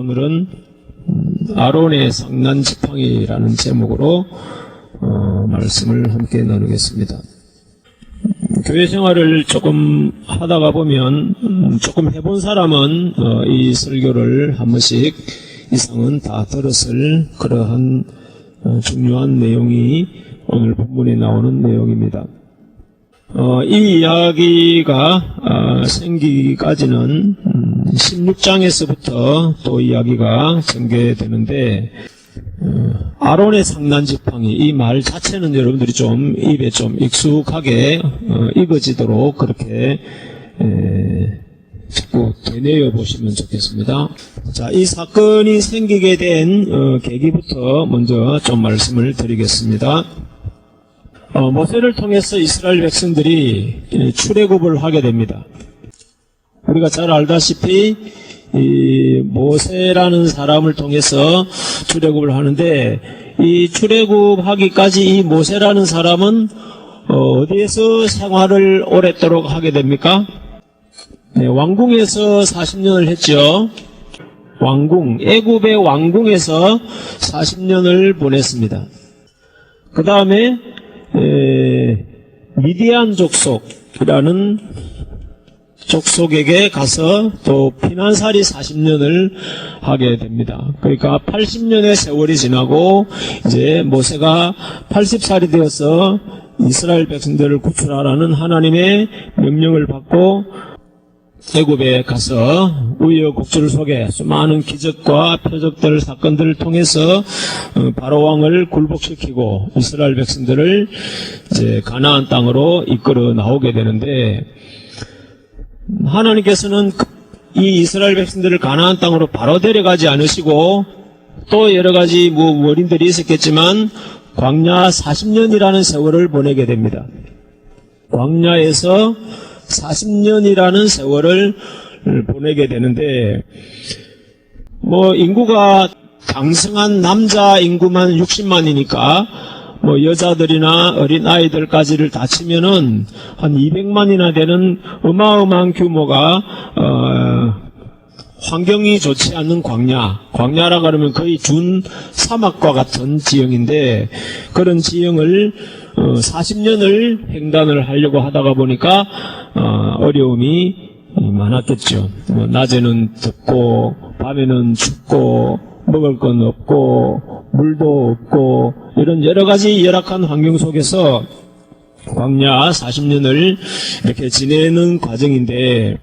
오늘은 아론의 상난지팡이라는 제목으로 말씀을 함께 나누겠습니다. 교회 생활을 조금 하다가 보면 조금 해본 사람은 이 설교를 한 번씩 이상은 다 들었을 그러한 중요한 내용이 오늘 본문에 나오는 내용입니다. 이 이야기가 생기기까지는 16장에서부터 또 이야기가 전개되는데 아론의 상난지팡이, 이 말 자체는 여러분들이 좀 입에 좀 익숙하게 익어지도록 그렇게 자꾸 되뇌어 보시면 좋겠습니다. 자, 이 사건이 생기게 된 계기부터 먼저 좀 말씀을 드리겠습니다. 모세를 통해서 이스라엘 백성들이 출애굽을 하게 됩니다. 우리가 잘 알다시피 이 모세라는 사람을 통해서 출애굽을 하는데, 이 출애굽하기까지 이 모세라는 사람은 어디에서 생활을 오랫도록 하게 됩니까? 네, 왕궁에서 40년을 했죠. 왕궁, 애굽의 왕궁에서 40년을 보냈습니다. 그 다음에 미디안 족속이라는 족속에게 가서 또 피난살이 40년을 하게 됩니다. 그러니까 80년의 세월이 지나고 이제 모세가 80살이 되어서 이스라엘 백성들을 구출하라는 하나님의 명령을 받고 애굽에 가서 우여곡절 속에 수많은 기적과 표적들, 사건들을 통해서 바로 왕을 굴복시키고 이스라엘 백성들을 이제 가나안 땅으로 이끌어 나오게 되는데, 하나님께서는 이 이스라엘 백성들을 가나안 땅으로 바로 데려가지 않으시고 또 여러 가지 원인들이 있었겠지만 광야 40년이라는 세월을 보내게 됩니다. 광야에서 40년이라는 세월을 보내게 되는데, 인구가 장성한 남자 인구만 60만이니까 여자들이나 어린아이들까지를 다 치면은 한 200만이나 되는 어마어마한 규모가 환경이 좋지 않는 광야라 그러면 거의 준 사막과 같은 지형인데, 그런 지형을 40년을 횡단을 하려고 하다가 보니까 어려움이 많았겠죠. 낮에는 덥고 밤에는 춥고 먹을 건 없고 물도 없고 이런 여러 가지 열악한 환경 속에서 광야 40년을 이렇게 지내는 과정인데,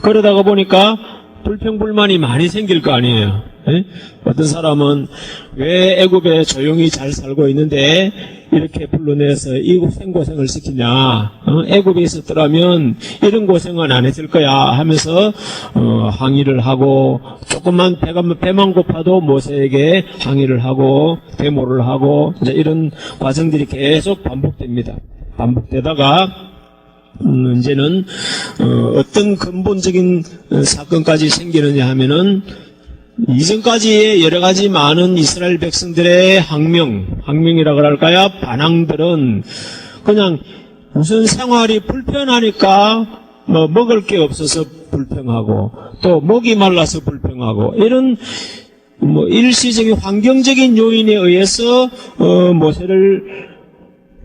그러다가 보니까 불평불만이 많이 생길 거 아니에요. 에? 어떤 사람은 왜 애굽에 조용히 잘 살고 있는데 이렇게 불러내서 이 생고생을 시키냐, 애굽에 있었더라면 이런 고생은 안 했을 거야 하면서 항의를 하고, 조금만 배만 고파도 모세에게 항의를 하고 데모를 하고 이제 이런 과정들이 계속 반복됩니다. 반복되다가 이제는 어떤 근본적인 사건까지 생기느냐 하면은, 이전까지의 여러 가지 많은 이스라엘 백성들의 항명이라고 할까요? 반항들은 그냥 무슨 생활이 불편하니까 먹을 게 없어서 불평하고 또 목이 말라서 불평하고, 이런 일시적인 환경적인 요인에 의해서 모세를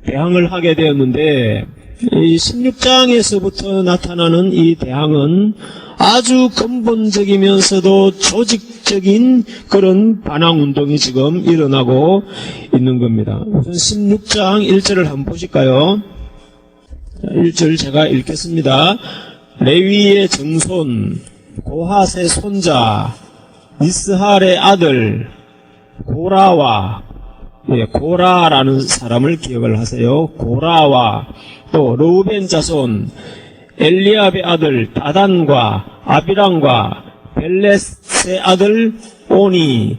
대항을 하게 되었는데, 이 16장에서부터 나타나는 이 대항은 아주 근본적이면서도 조직적인 그런 반항운동이 지금 일어나고 있는 겁니다. 우선 16장 1절을 한번 보실까요? 1절 제가 읽겠습니다. 레위의 정손, 고핫의 손자, 이스할의 아들 고라와, 고라라는 사람을 기억을 하세요. 고라와 또 르우벤 자손 엘리압의 아들 다단과 아비람과 벨렛의 아들 오니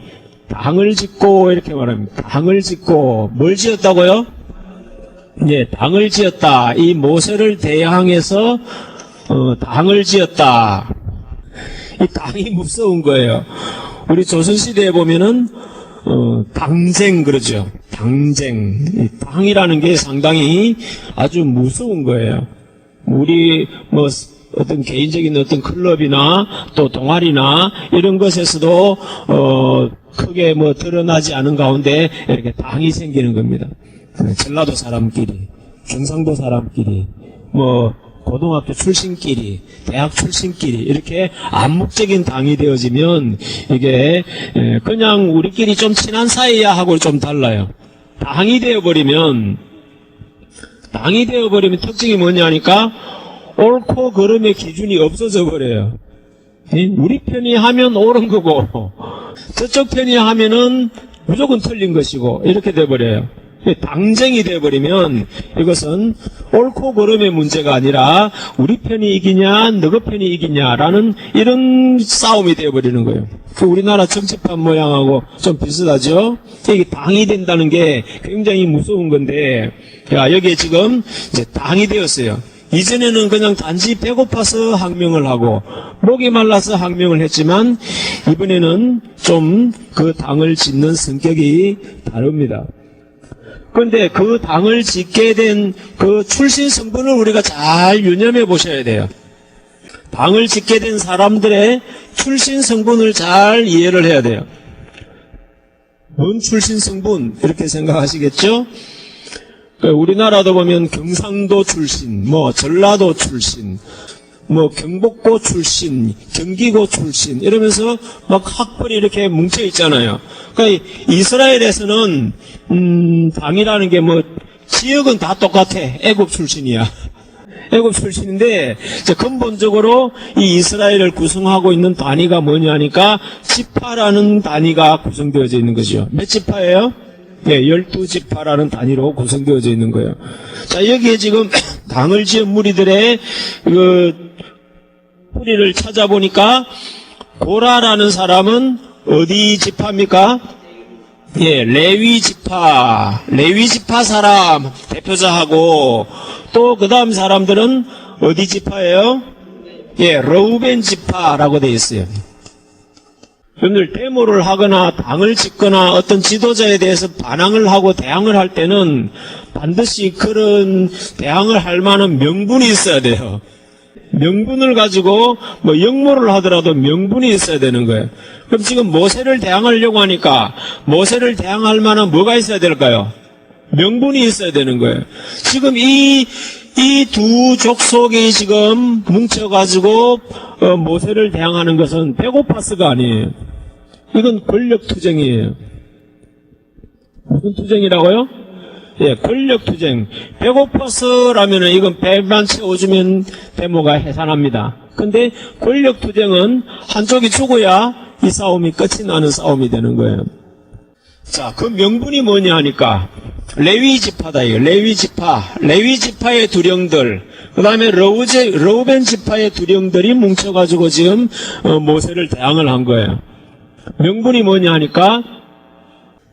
당을 짓고, 이렇게 말합니다. 당을 짓고, 뭘 지었다고요? 예, 당을 지었다. 이 모세를 대항해서 당을 지었다. 이 당이 무서운 거예요. 우리 조선시대에 보면은 당쟁 그러죠. 당쟁. 당이라는 게 상당히 아주 무서운 거예요. 우리 어떤 개인적인 어떤 클럽이나 또 동아리나 이런 것에서도 크게 뭐 드러나지 않은 가운데 이렇게 당이 생기는 겁니다. 전라도 사람끼리, 경상도 사람끼리, 뭐 고등학교 출신끼리, 대학 출신끼리 이렇게 암묵적인 당이 되어지면 이게 그냥 우리끼리 좀 친한 사이야 하고 좀 달라요. 당이 되어버리면 특징이 뭐냐니까 옳고 그름의 기준이 없어져 버려요. 우리 편이 하면 옳은 거고 저쪽 편이 하면은 무조건 틀린 것이고 이렇게 돼버려요. 당쟁이 돼버리면 이것은 옳고 그름의 문제가 아니라 우리 편이 이기냐 너희 편이 이기냐라는 이런 싸움이 돼버리는 거예요. 그 우리나라 정치판 모양하고 좀 비슷하죠. 이게 당이 된다는 게 굉장히 무서운 건데 여기에 지금 이제 당이 되었어요. 이전에는 그냥 단지 배고파서 항명을 하고 목이 말라서 항명을 했지만 이번에는 좀 그 당을 짓는 성격이 다릅니다. 그런데 그 당을 짓게 된 그 출신 성분을 우리가 잘 유념해 보셔야 돼요. 당을 짓게 된 사람들의 출신 성분을 잘 이해를 해야 돼요. 뭔 출신 성분? 이렇게 생각하시겠죠? 우리나라도 보면 경상도 출신, 뭐 전라도 출신, 뭐 경복고 출신, 경기고 출신 이러면서 막 학벌이 이렇게 뭉쳐 있잖아요. 그러니까 이스라엘에서는 당이라는 게 뭐 지역은 다 똑같아. 애굽 출신이야. 애굽 출신인데 근본적으로 이 이스라엘을 구성하고 있는 단위가 뭐냐니까 지파라는 단위가 구성되어져 있는 거죠. 몇 지파예요? 네, 12지파라는 단위로 구성되어져 있는 거예요. 자, 여기에 지금 당을 지은 무리들의 그 뿌리를 찾아보니까 고라라는 사람은 어디 지파입니까? 예, 레위 지파 사람 대표자하고 또 그 다음 사람들은 어디 지파예요? 예, 르우벤 지파라고 되어 있어요. 여러분들 데모를 하거나 당을 짓거나 어떤 지도자에 대해서 반항을 하고 대항을 할 때는 반드시 그런 대항을 할 만한 명분이 있어야 돼요. 명분을 가지고 뭐 역모를 하더라도 명분이 있어야 되는 거예요. 그럼 지금 모세를 대항하려고 하니까 모세를 대항할 만한 뭐가 있어야 될까요? 명분이 있어야 되는 거예요. 지금 이 두 족속이 지금 뭉쳐가지고 모세를 대항하는 것은 배고파서가 아니에요. 이건 권력투쟁이에요. 무슨 투쟁이라고요? 예, 권력투쟁. 배고파서라면은 이건 배만 채워주면 데모가 해산합니다. 근데 권력투쟁은 한쪽이 죽어야 이 싸움이 끝이 나는 싸움이 되는 거예요. 자, 그 명분이 뭐냐 하니까 레위 지파다 이거. 레위 지파의 두령들, 그 다음에 르우벤 지파의 두령들이 뭉쳐가지고 지금 모세를 대항을 한 거예요. 명분이 뭐냐 하니까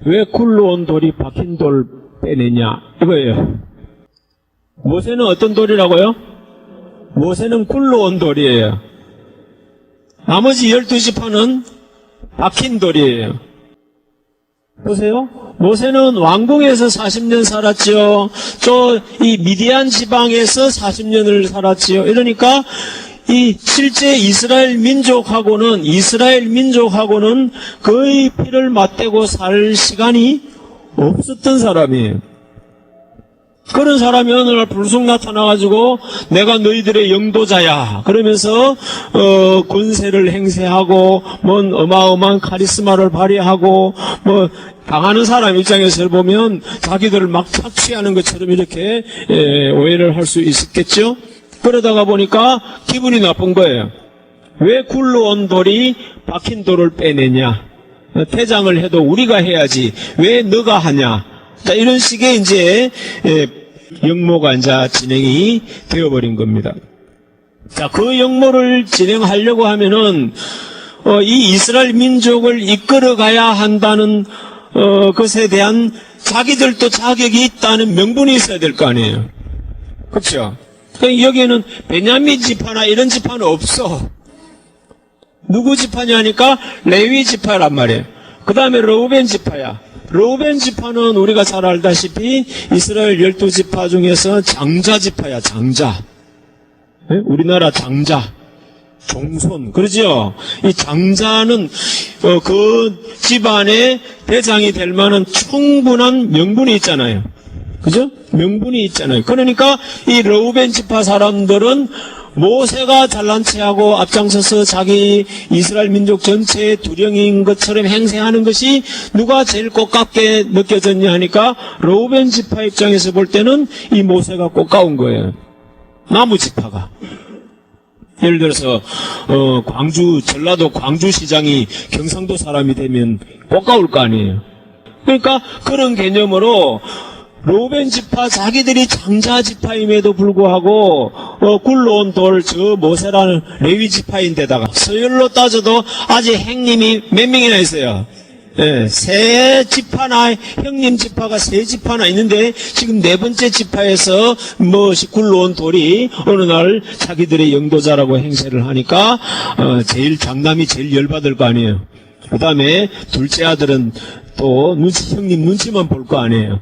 왜 굴러온 돌이 박힌 돌 빼내냐 이거예요. 모세는 어떤 돌이라고요? 모세는 굴러온 돌이에요. 나머지 12지파는 박힌 돌이에요. 보세요. 모세는 왕궁에서 40년 살았지요. 이 미디안 지방에서 40년을 살았지요. 이러니까 이 실제 이스라엘 민족하고는 거의 피를 맞대고 살 시간이 없었던 사람이에요. 그런 사람이 어느 날 불쑥 나타나가지고 내가 너희들의 영도자야 그러면서 권세를 행세하고 뭔 어마어마한 카리스마를 발휘하고 뭐 당하는 사람 입장에서 보면 자기들을 막 착취하는 것처럼 이렇게 오해를 할 수 있었겠죠. 그러다가 보니까 기분이 나쁜 거예요. 왜 굴러온 돌이 박힌 돌을 빼내냐? 퇴장을 해도 우리가 해야지 왜 너가 하냐? 자, 이런 식의 이제 역모가 이제 진행이 되어버린 겁니다. 자, 그 역모를 진행하려고 하면은 이 이스라엘 민족을 이끌어가야 한다는 것에 대한 자기들도 자격이 있다는 명분이 있어야 될 거 아니에요. 그렇죠? 그러니까 여기에는 베냐민 지파나 이런 지파는 없어. 누구 지파냐 하니까 레위 지파란 말이에요. 그 다음에 르우벤 지파야. 르우벤 지파는 우리가 잘 알다시피 이스라엘 12지파 중에서 장자 지파야, 장자. 우리나라 장자, 종손, 그러죠? 이 장자는 그 집안의 대장이 될 만한 충분한 명분이 있잖아요. 그죠? 명분이 있잖아요. 그러니까 이 르우벤 지파 사람들은 모세가 잘난 체하고 앞장서서 자기 이스라엘 민족 전체의 두령인 것처럼 행세하는 것이 누가 제일 꽃같게 느껴졌냐 하니까 르우벤 지파 입장에서 볼 때는 이 모세가 꽃가운 거예요. 나무 지파가. 예를 들어서 광주 전라도 광주시장이 경상도 사람이 되면 꽃가울 거 아니에요. 그러니까 그런 개념으로 르우벤 지파 자기들이 장자 지파임에도 불구하고 굴러온 돌 저 모세라는 레위 지파인데다가 서열로 따져도 아직 행님이 몇 명이나 있어요. 세 지파나 형님 지파가 세 지파나 있는데 지금 네 번째 지파에서 굴러온 돌이 어느 날 자기들의 영도자라고 행세를 하니까 제일 장남이 제일 열받을 거 아니에요. 그 다음에 둘째 아들은 또 형님 눈치만 볼 거 아니에요.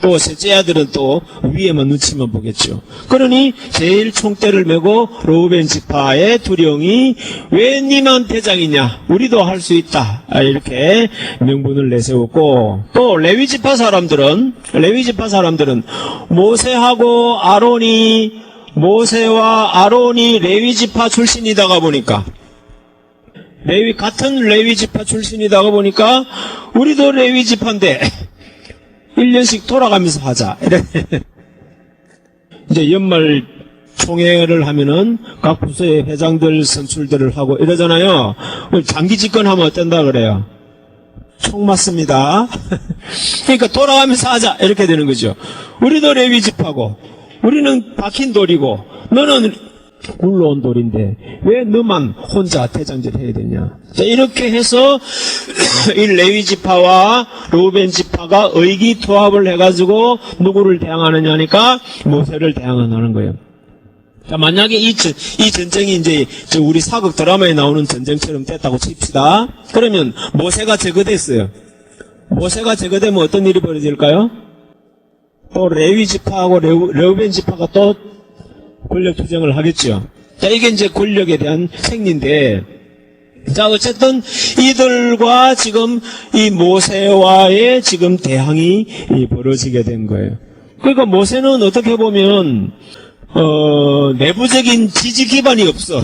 또 셋째 아들은 또 위에만 눈치만 보겠죠. 그러니 제일 총대를 메고 르우벤 지파의 두령이 왜 니만 대장이냐? 우리도 할 수 있다. 이렇게 명분을 내세웠고, 또 레위 지파 사람들은 모세와 아론이 레위 지파 출신이다가 보니까 같은 레위 지파 출신이다가 보니까 우리도 레위 지파인데 1년씩 돌아가면서 하자. 이제 연말 총회를 하면은 각 부서의 회장들 선출들을 하고 이러잖아요. 장기 집권하면 어떤다 그래요? 총 맞습니다. 그러니까 돌아가면서 하자. 이렇게 되는 거죠. 우리도 레위 집하고, 우리는 박힌 돌이고, 너는 굴러온 돌인데 왜 너만 혼자 대장질 해야 되냐. 자, 이렇게 해서 이 레위 지파와 르우벤 지파가 의기투합을 해가지고 누구를 대항하느냐니까 모세를 대항하는 거예요. 자, 만약에 이 전쟁이 이제 우리 사극 드라마에 나오는 전쟁처럼 됐다고 칩시다. 그러면 모세가 제거됐어요. 모세가 제거되면 어떤 일이 벌어질까요? 또 레위 지파하고 르우벤 지파가 또 권력 투쟁을 하겠죠. 자, 이게 이제 권력에 대한 생리인데, 자, 어쨌든 이들과 지금 이 모세와의 지금 대항이 벌어지게 된 거예요. 그러니까 모세는 어떻게 보면 내부적인 지지 기반이 없어.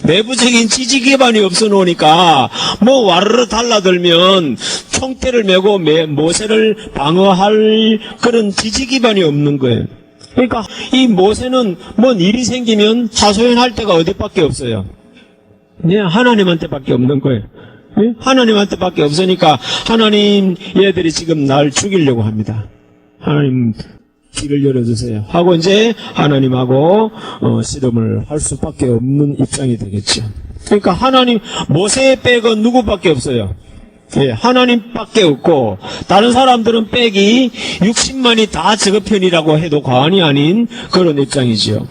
내부적인 지지 기반이 없어 놓으니까 와르르 달라들면 총대를 메고 모세를 방어할 그런 지지 기반이 없는 거예요. 그러니까 이 모세는 뭔 일이 생기면 하소연할 데가 어디밖에 없어요. 네, 하나님한테밖에 없는 거예요. 네? 하나님한테밖에 없으니까 하나님 얘들이 지금 날 죽이려고 합니다. 하나님 길을 열어주세요 하고 이제 하나님하고 씨름을 할 수밖에 없는 입장이 되겠죠. 그러니까 하나님 모세 빼고 누구밖에 없어요. 예, 하나님밖에 없고 다른 사람들은 빼기 60만이 다 저거 편이라고 해도 과언이 아닌 그런 입장이지요.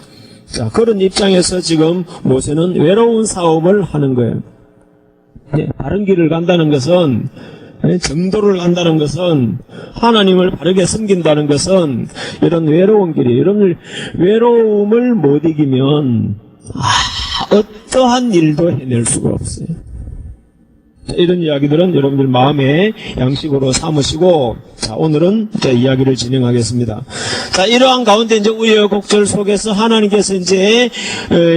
자, 그런 입장에서 지금 모세는 외로운 싸움을 하는 거예요. 예, 바른 길을 간다는 것은, 정도를 간다는 것은, 하나님을 바르게 섬긴다는 것은 이런 외로운 길이에요. 여러분, 외로움을 못 이기면 어떠한 일도 해낼 수가 없어요. 이런 이야기들은 여러분들 마음의 양식으로 삼으시고, 자, 오늘은 이제 이야기를 진행하겠습니다. 자, 이러한 가운데 이제 우여곡절 속에서 하나님께서 이제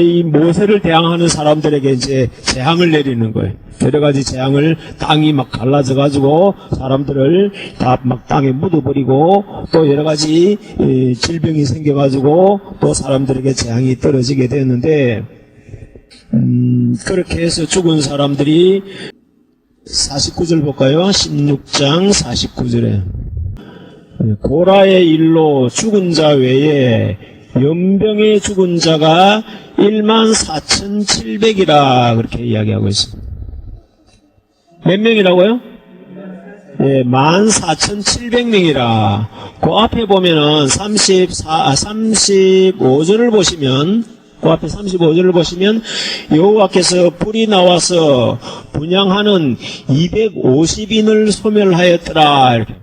이 모세를 대항하는 사람들에게 이제 재앙을 내리는 거예요. 여러 가지 재앙을, 땅이 막 갈라져 가지고 사람들을 다 막 땅에 묻어버리고, 또 여러 가지 질병이 생겨 가지고 또 사람들에게 재앙이 떨어지게 되었는데, 그렇게 해서 죽은 사람들이 49절 볼까요? 16장 49절에 고라의 일로 죽은 자 외에 연병에 죽은 자가 14,700이라 그렇게 이야기하고 있습니다. 몇 명이라고요? 예, 14,700명이라. 그 앞에 보면은 35절을 보시면, 그 앞에 35절을 보시면 여호와께서 불이 나와서 분향하는 250인을 소멸하였더라. 이렇게.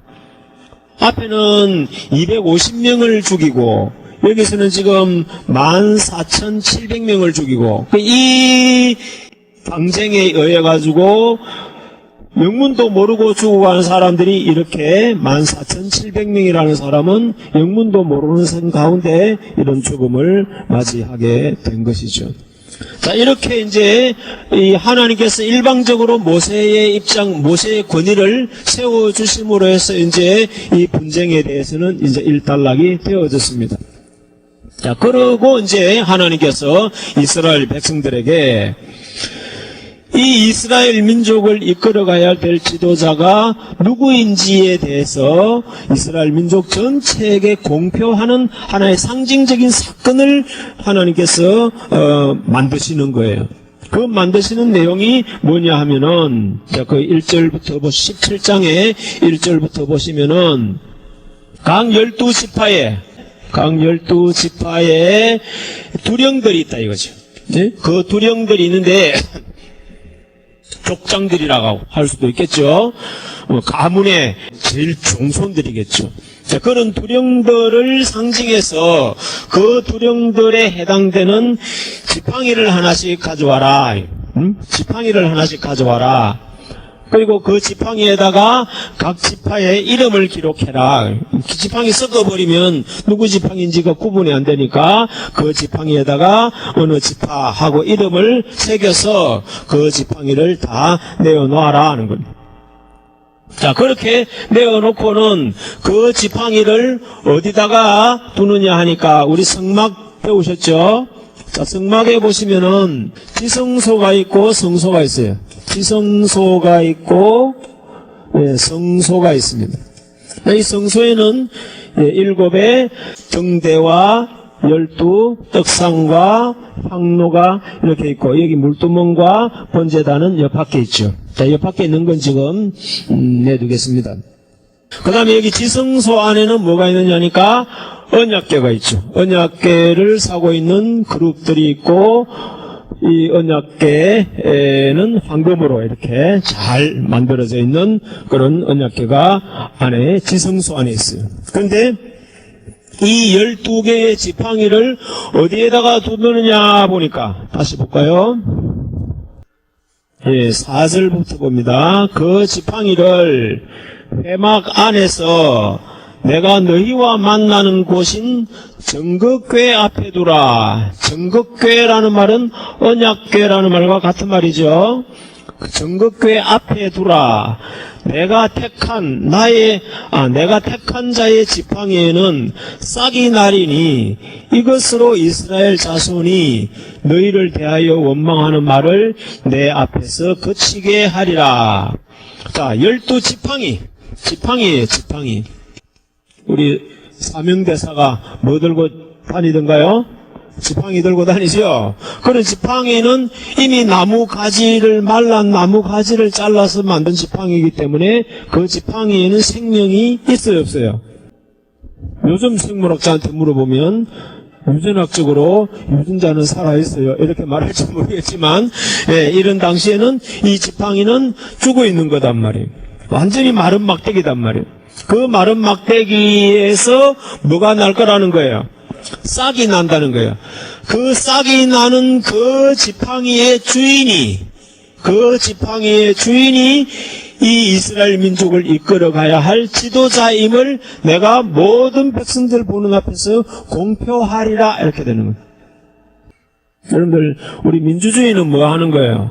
앞에는 250명을 죽이고 여기서는 지금 14,700명을 죽이고, 이 방쟁에 의해 가지고 영문도 모르고 죽어가는 사람들이 이렇게 14,700명이라는 사람은 영문도 모르는 선 가운데 이런 죽음을 맞이하게 된 것이죠. 자, 이렇게 이제 이 하나님께서 일방적으로 모세의 입장, 모세의 권위를 세워주심으로 해서 이제 이 분쟁에 대해서는 이제 일단락이 되어졌습니다. 자, 그러고 이제 하나님께서 이스라엘 백성들에게 이 이스라엘 민족을 이끌어가야 될 지도자가 누구인지에 대해서 이스라엘 민족 전체에게 공표하는 하나의 상징적인 사건을 하나님께서 만드시는 거예요. 그 만드시는 내용이 뭐냐 하면은 그 1절부터 17장의 1절부터 보시면은 각 12지파에 두령들이 있다 이거죠. 네? 그 두령들이 있는데 족장들이라고 할 수도 있겠죠. 가문의 제일 종손들이겠죠. 자, 그런 두령들을 상징해서 그 두령들에 해당되는 지팡이를 하나씩 가져와라. 지팡이를 하나씩 가져와라. 그리고 그 지팡이에다가 각 지파의 이름을 기록해라. 지팡이 섞어버리면 누구 지팡이인지가 구분이 안 되니까 그 지팡이에다가 어느 지파하고 이름을 새겨서 그 지팡이를 다 내어놓아라 하는 겁니다. 자, 그렇게 내어놓고는 그 지팡이를 어디다가 두느냐 하니까 우리 성막 배우셨죠? 자, 성막에 보시면은 지성소가 있고 성소가 있어요. 지성소가 있고 성소가 있습니다. 이 성소에는 7의 정대와 12 떡상과 향로가 이렇게 있고 여기 물두멍과 번제단은 옆 밖에 있죠. 자, 옆 밖에 있는 건 지금 내두겠습니다. 그 다음에 여기 지성소 안에는 뭐가 있느냐니까 언약궤가 있죠. 언약궤를 사고 있는 그룹들이 있고 이 언약궤에는 황금으로 이렇게 잘 만들어져 있는 그런 언약궤가 안에 지성소 안에 있어요. 그런데 이 12개의 지팡이를 어디에다가 두느냐 보니까 다시 볼까요? 4절부터 봅니다. 그 지팡이를 회막 안에서 내가 너희와 만나는 곳인 정극궤 앞에 두라. 정극궤라는 말은 언약궤라는 말과 같은 말이죠. 정극궤 앞에 두라. 내가 택한 자의 지팡이에는 싹이 나리니 이것으로 이스라엘 자손이 너희를 대하여 원망하는 말을 내 앞에서 그치게 하리라. 자, 12지팡이. 지팡이에요, 지팡이. 우리 사명대사가 뭐 들고 다니던가요? 지팡이 들고 다니죠? 그런 지팡이는 이미 말란 나무 가지를 잘라서 만든 지팡이이기 때문에 그 지팡이에는 생명이 있어요, 없어요? 요즘 생물학자한테 물어보면 유전학적으로 유전자는 살아있어요. 이렇게 말할지 모르겠지만, 이런 당시에는 이 지팡이는 죽어 있는 거단 말이에요. 완전히 마른 막대기단 말이에요. 그 마른 막대기에서 뭐가 날 거라는 거예요? 싹이 난다는 거예요. 그 싹이 나는 그 지팡이의 주인이 이 이스라엘 민족을 이끌어가야 할 지도자임을 내가 모든 백성들 보는 앞에서 공표하리라 이렇게 되는 거예요. 여러분들 우리 민주주의는 뭐 하는 거예요?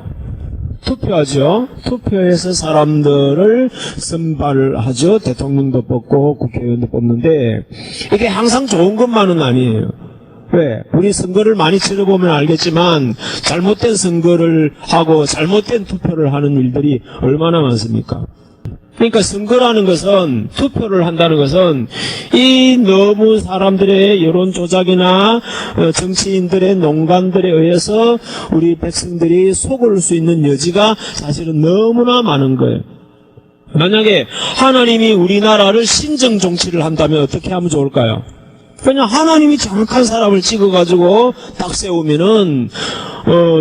투표하죠. 투표해서 사람들을 선발을 하죠. 대통령도 뽑고 국회의원도 뽑는데 이게 항상 좋은 것만은 아니에요. 왜? 우리 선거를 많이 치러보면 알겠지만 잘못된 선거를 하고 잘못된 투표를 하는 일들이 얼마나 많습니까? 그러니까 선거라는 것은, 투표를 한다는 것은 이 너무 사람들의 여론 조작이나 정치인들의 농간들에 의해서 우리 백성들이 속을 수 있는 여지가 사실은 너무나 많은 거예요. 만약에 하나님이 우리나라를 신정 정치를 한다면 어떻게 하면 좋을까요? 그냥 하나님이 정확한 사람을 찍어가지고 딱 세우면은,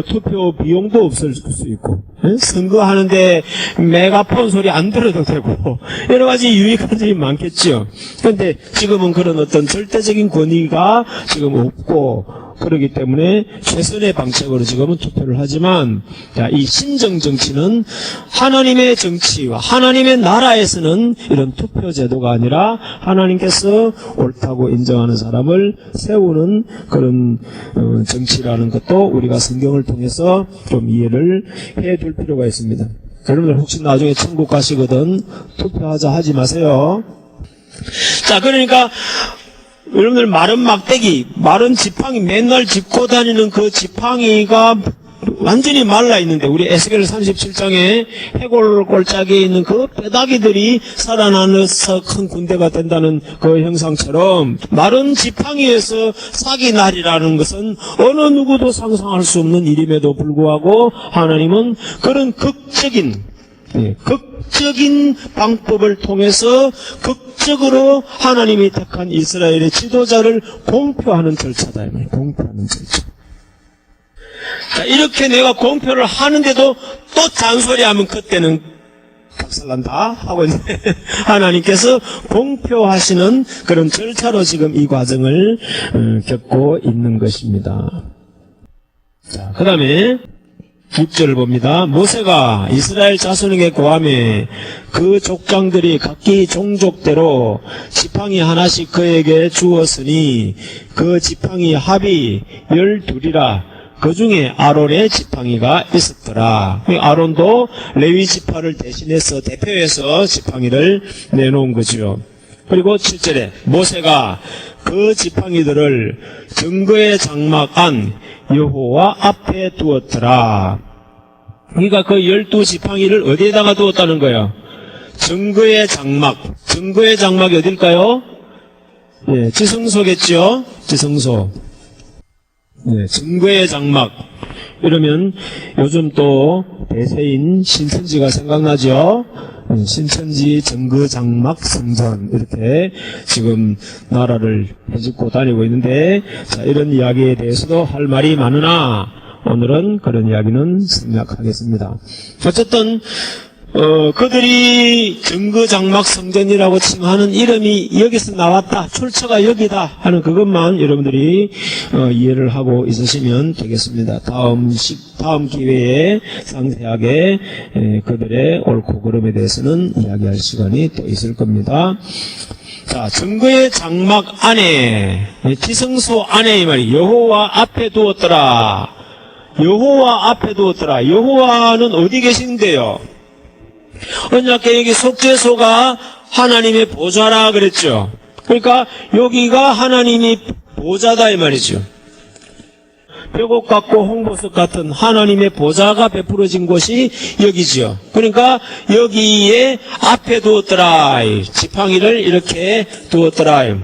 투표 비용도 없을 수 있고, 선거하는데 메가폰 소리 안 들어도 되고, 여러 가지 유익한 점이 많겠죠. 그런데 지금은 그런 어떤 절대적인 권위가 지금 없고, 그렇기 때문에 최선의 방책으로 지금은 투표를 하지만, 자, 이 신정 정치는 하나님의 정치와 하나님의 나라에서는 이런 투표 제도가 아니라 하나님께서 옳다고 인정하는 사람을 세우는 그런 정치라는 것도 우리가 성경을 통해서 좀 이해를 해둘 필요가 있습니다. 여러분들 혹시 나중에 천국 가시거든 투표하자 하지 마세요. 자, 그러니까 여러분들 마른 막대기, 마른 지팡이 맨날 짚고 다니는 그 지팡이가 완전히 말라 있는데, 우리 에스겔 37장에 해골 골짜기에 있는 그 뼈다귀들이 살아나서 큰 군대가 된다는 그 형상처럼 마른 지팡이에서 싹이 나리라는 것은 어느 누구도 상상할 수 없는 일임에도 불구하고 하나님은 그런 극적인 방법을 통해서 극적으로 하나님이 택한 이스라엘의 지도자를 공표하는 절차다. 공표하는 절차. 자, 이렇게 내가 공표를 하는데도 또 잔소리하면 그때는 박살난다 하고 이제 하나님께서 공표하시는 그런 절차로 지금 이 과정을 겪고 있는 것입니다. 자, 그 다음에 6절을 봅니다. 모세가 이스라엘 자손에게 고하매 그 족장들이 각기 종족대로 지팡이 하나씩 그에게 주었으니 그 지팡이 합이 12이라. 그 중에 아론의 지팡이가 있었더라. 아론도 레위 지파를 대신해서 대표해서 지팡이를 내놓은 거죠. 그리고 7절에 모세가 그 지팡이들을 증거의 장막 안 여호와 앞에 두었더라. 그러니까 그 12지팡이를 어디에다가 두었다는 거예요? 증거의 장막. 증거의 장막이 어딜까요? 예, 지성소겠죠? 지성소. 예, 증거의 장막. 이러면 요즘 또 대세인 신천지가 생각나죠? 신천지 증거 장막 성전 이렇게 지금 나라를 해집고 다니고 있는데, 자, 이런 이야기에 대해서도 할 말이 많으나 오늘은 그런 이야기는 생략하겠습니다. 어쨌든 그들이 증거 장막 성전이라고 칭하는 이름이 여기서 나왔다, 출처가 여기다 하는 그것만 여러분들이 이해를 하고 있으시면 되겠습니다. 다음 기회에 상세하게 그들의 옳고 그름에 대해서는 이야기할 시간이 또 있을 겁니다. 자, 증거의 장막 안에, 지성소 안에 이 말이 여호와 앞에 두었더라. 여호와 앞에 두었더라. 여호와는 어디 계신데요? 언약궤 속죄소가 하나님의 보좌라 그랬죠. 그러니까 여기가 하나님이 보좌다 이 말이죠. 벽옥 같고 홍보석 같은 하나님의 보좌가 베풀어진 곳이 여기죠. 그러니까 여기에 앞에 두었더라. 지팡이를 이렇게 두었더라.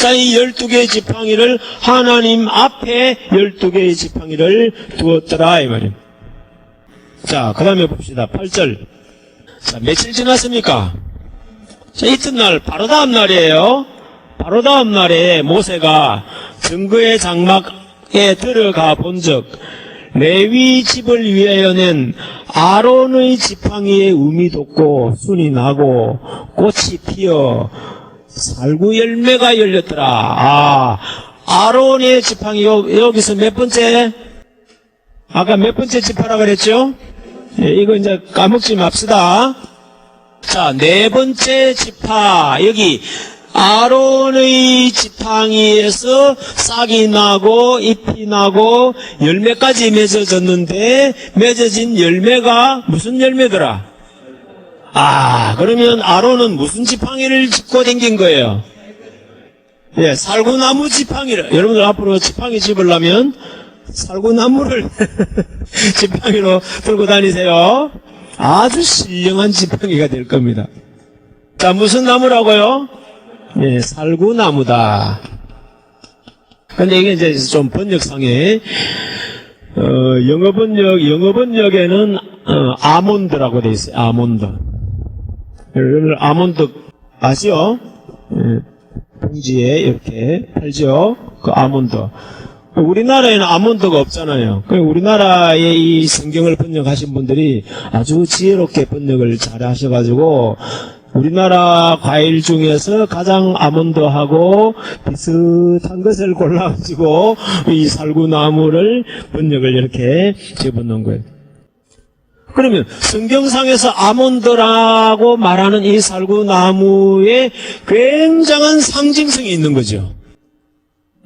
자, 이 12개의 지팡이를 하나님 앞에 12개의 지팡이를 두었더라 이 말이에요. 자, 그 다음에 봅시다. 8절. 자, 며칠 지났습니까? 자, 이튿날, 바로 다음 날이에요. 바로 다음 날에 모세가 증거의 장막에 들어가 본즉 레위 집을 위하여 낸 아론의 지팡이에 음이 돋고 순이 나고 꽃이 피어 살구 열매가 열렸더라. 아론의 지팡이 여기서 몇 번째? 아까 몇 번째 지파라 그랬죠? 예, 이거 이제 까먹지 맙시다. 자, 네 번째 지파. 여기 아론의 지팡이에서 싹이 나고 잎이 나고 열매까지 맺어졌는데 맺어진 열매가 무슨 열매더라? 그러면 아론은 무슨 지팡이를 짚고 다닌 거예요? 예, 살구나무 지팡이를. 여러분들 앞으로 지팡이 집으려면 살구나무를 지팡이로 들고 다니세요. 아주 신령한 지팡이가 될 겁니다. 자, 무슨 나무라고요? 예, 살구나무다. 근데 이게 이제 좀 번역상에, 영어 번역에는, 아몬드라고 돼 있어요. 아몬드. 여러분, 아몬드 아시죠? 예. 봉지에 이렇게 팔죠. 그 아몬드. 우리나라에는 아몬드가 없잖아요. 우리나라의 이 성경을 번역하신 분들이 아주 지혜롭게 번역을 잘 하셔가지고 우리나라 과일 중에서 가장 아몬드하고 비슷한 것을 골라가지고 이 살구나무를 번역을 이렇게 집어넣은 거예요. 그러면 성경상에서 아몬드라고 말하는 이 살구나무에 굉장한 상징성이 있는 거죠.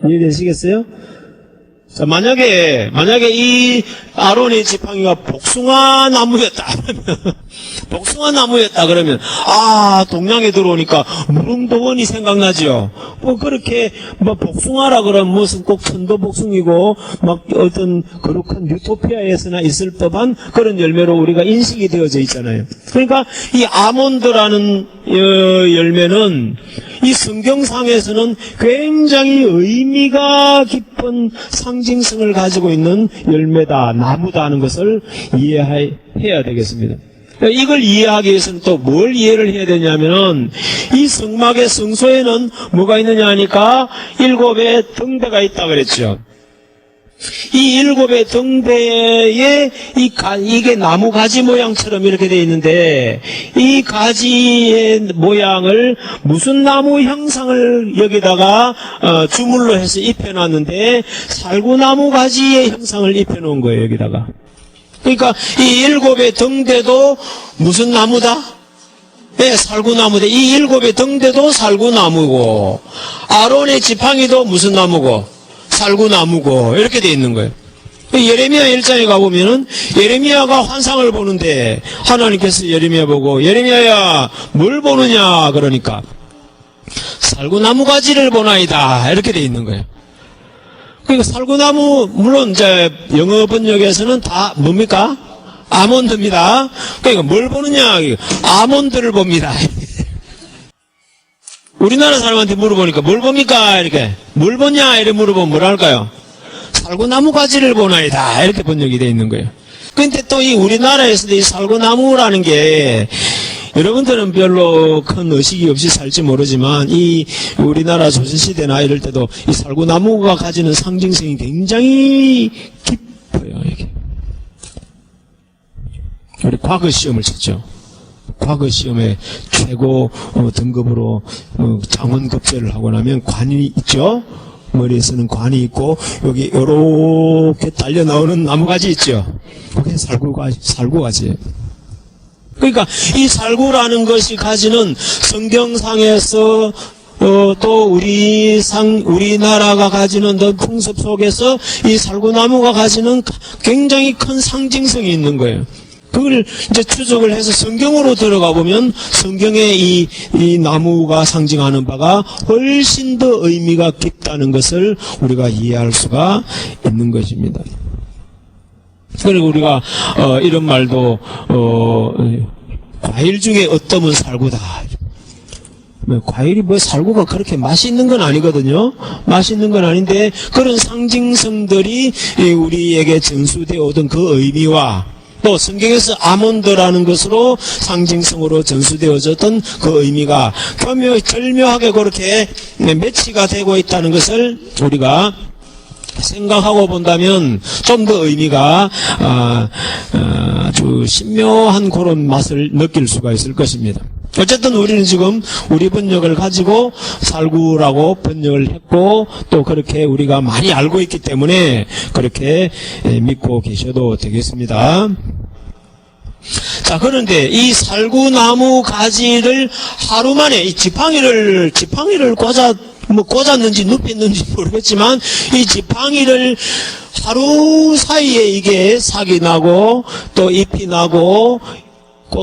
이해되시겠어요? 자, 만약에 이 아론의 지팡이가 복숭아 나무였다 그러면, 동양에 들어오니까 무릉도원이 생각나죠. 그렇게, 복숭아라 그러면 무슨 꼭 천도복숭이고, 어떤 거룩한 유토피아에서나 있을 법한 그런 열매로 우리가 인식이 되어져 있잖아요. 그러니까 이 아몬드라는 열매는 이 성경상에서는 굉장히 의미가 깊은 상징성을 가지고 있는 열매다, 나무다 하는 것을 이해해야 되겠습니다. 이걸 이해하기 위해서는 또 뭘 이해를 해야 되냐면은 이 성막의 성소에는 뭐가 있느냐 하니까 7의 등대가 있다 그랬죠. 이 7의 등대에 이게 나무 가지 모양처럼 이렇게 되어 있는데 이 가지의 모양을 무슨 나무 형상을 여기다가 주물로 해서 입혀놨는데 살구나무 가지의 형상을 입혀놓은 거예요. 여기다가. 그러니까 이 7의 등대도 무슨 나무다? 네, 살구나무다. 이 7의 등대도 살구나무고 아론의 지팡이도 무슨 나무고? 살구나무고 이렇게 돼 있는 거예요. 예레미야 1장에 가보면은 예레미야가 환상을 보는데 하나님께서 예레미야 보고 예레미야야 뭘 보느냐 그러니까 살구나무 가지를 보나이다 이렇게 돼 있는 거예요. 그러니까 살구나무 물론 이제 영어 번역에서는 다 뭡니까? 아몬드입니다. 그러니까 뭘 보느냐? 아몬드를 봅니다. 우리나라 사람한테 물어보니까 뭘 봅니까? 이렇게 뭘 보냐? 이렇게 물어보면 뭐라 할까요? 살구나무 가지를 보나이다 이렇게 번역이 되어 있는 거예요. 근데 또 이 우리나라에서도 이 살구나무라는 게 여러분들은 별로 큰 의식이 없이 살지 모르지만 이 우리나라 조선시대나 이럴 때도 이 살구나무가 가지는 상징성이 굉장히 깊어요. 이게. 우리 과거 시험을 쳤죠. 과거 시험에 최고 등급으로 장원급제를 하고 나면 관이 있죠. 머리에서는 관이 있고 여기 요렇게 달려 나오는 나무가지 있죠. 그게 살구가지예요. 그러니까 이 살구라는 것이 가지는 성경상에서 또 우리나라가 가지는 풍습 속에서 이 살구나무가 가지는 굉장히 큰 상징성이 있는 거예요. 그걸 이제 추적을 해서 성경으로 들어가 보면 성경의 이 나무가 상징하는 바가 훨씬 더 의미가 깊다는 것을 우리가 이해할 수가 있는 것입니다. 그리고 우리가 이런 말도 과일 중에 어떠면 살구다. 과일이 살구가 그렇게 맛있는 건 아니거든요. 맛있는 건 아닌데 그런 상징성들이 우리에게 전수되어 오던 그 의미와 또 성경에서 아몬드라는 것으로 상징성으로 전수되어졌던 그 의미가 절묘하게 그렇게 매치가 되고 있다는 것을 우리가 생각하고 본다면 좀 더 의미가 아주 신묘한 그런 맛을 느낄 수가 있을 것입니다. 어쨌든 우리는 지금 우리 번역을 가지고 살구라고 번역을 했고 또 그렇게 우리가 많이 알고 있기 때문에 그렇게 믿고 계셔도 되겠습니다. 자, 그런데 이 살구나무 가지를 하루 만에 이 지팡이를 꽂았는지 눕혔는지 모르겠지만 이 지팡이를 하루 사이에 이게 삭이 나고 또 잎이 나고